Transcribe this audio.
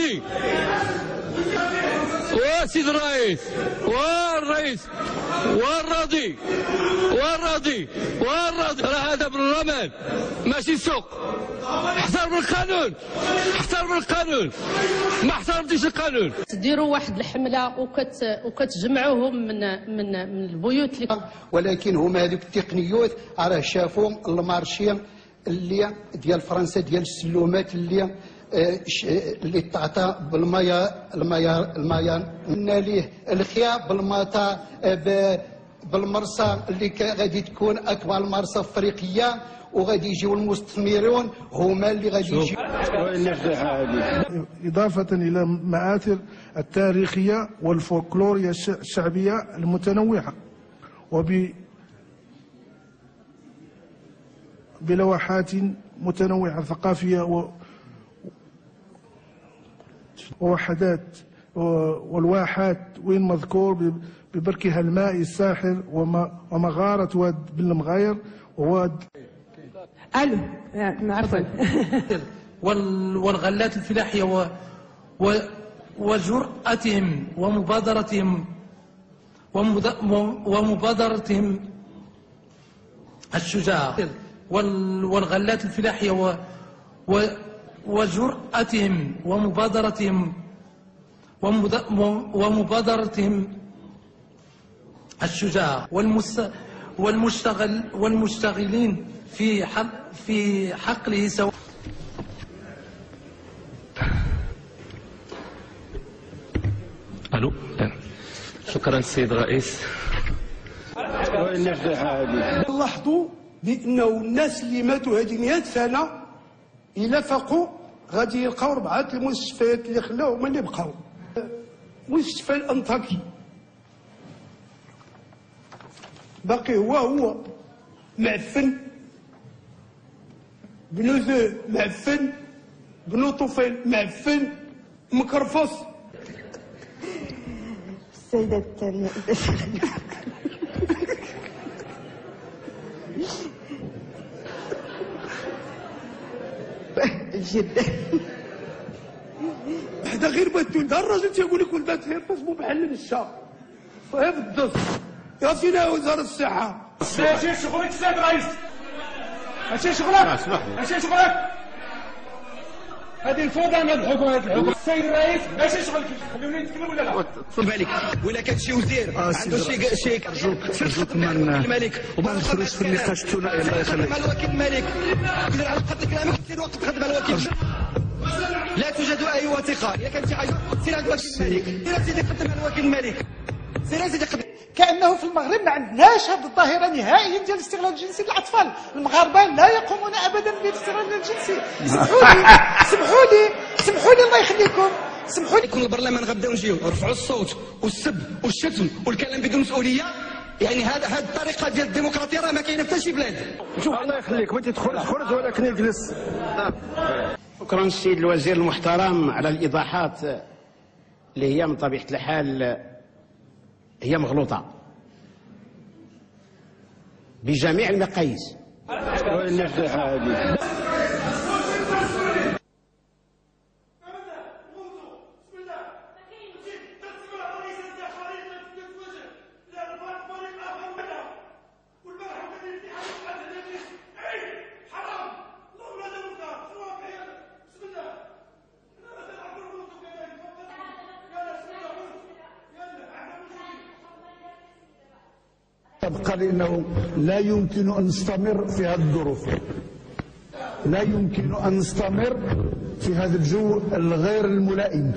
والراضي وسيد الرئيس والرئيس والراضي راه هذا بالرمل ماشي سوق. احترم القانون ما احترمتيش القانون. تديروا واحد الحمله وكتجمعوهم من البيوت ولكن هما هذوك التقنيات راه شافوا المارشي اللي ديال فرنسا ديال السلومات اللي تعطى المايا قلنا ليه الخيا بالمطا بالمرسى اللي غادي تكون اكبر مرسى افريقيه، وغادي يجيو المستثمرون هما اللي غادي يجيو. إضافة إلى المآثر التاريخية والفولكلورية الشعبية المتنوعة بلوحات متنوعة ثقافية ووحدات والواحات وين مذكور ببركها المائي الساحر ومغارة واد بالمغاير وواد عفوا والغلات الفلاحية وجرأتهم ومبادرتهم الشجاعة والغلات الفلاحية وجرأتهم ومبادرتهم الشجاعة والمشتغلين في حقله سواء. الو شكرا السيد الرئيس. لاحظوا بانه الناس اللي ماتوا هذه 100 سنه الى فاقوا غادي يلقاو 4 المستشفيات اللي خلاو هما اللي بقاو. مستشفى الانطاكي باقي هو معفن، بنو ذو معفن، بنو طفيل معفن مكرفص. السيدة الثانية جدا هذا غير باتون دا الراجل تيقول لك ولدات غير تصبو بحال الشا فهي بالدس. يا فينا وزارة الصحة ماشي شغلك السيد الرئيس، ماشي شغلك هذه الفوضى من هذه الحكومة. السيد الرئيس ماشي شغلك، خلوني نتكلم ولا لا؟ الملك ولا كان شي وزير عنده شي أرجوك ما الملك وما ندخلوش في النقاش الثنائي. الله يخليك. مع الوكيل الملك قدر على قد كلامك سير وقت تخدم على الوكيل. لا توجد اي وثيقه. اذا كان شي حاجه سير عند الوكيل الملك، سير سيدي قدم على الوكيل الملك، سير سيدي قدم. كأنه في المغرب ما عندناش هذه الظاهرة نهائيا ديال الاستغلال الجنسي للأطفال. المغاربة لا يقومون أبدا بالاستغلال الجنسي. سمحوا لي الله يخليكم، سمحوا لي. يكون البرلمان غنبداو نجيو نرفعوا الصوت والسب والشتم والكلام بدون مسؤولية. يعني هذه الطريقة ديال الديمقراطية راه ما كاينة في شي بلاد. شوف الله يخليك، بغيتي تخرج خرج ولكن اجلس. شكرا السيد الوزير المحترم على الإيضاحات اللي هي من طبيعة الحال هي مغلوطة بجميع المقاييس. تبقى لأنه لا يمكن أن نستمر في هذه الظروف، لا يمكن أن نستمر في هذا الجو الغير الملائم.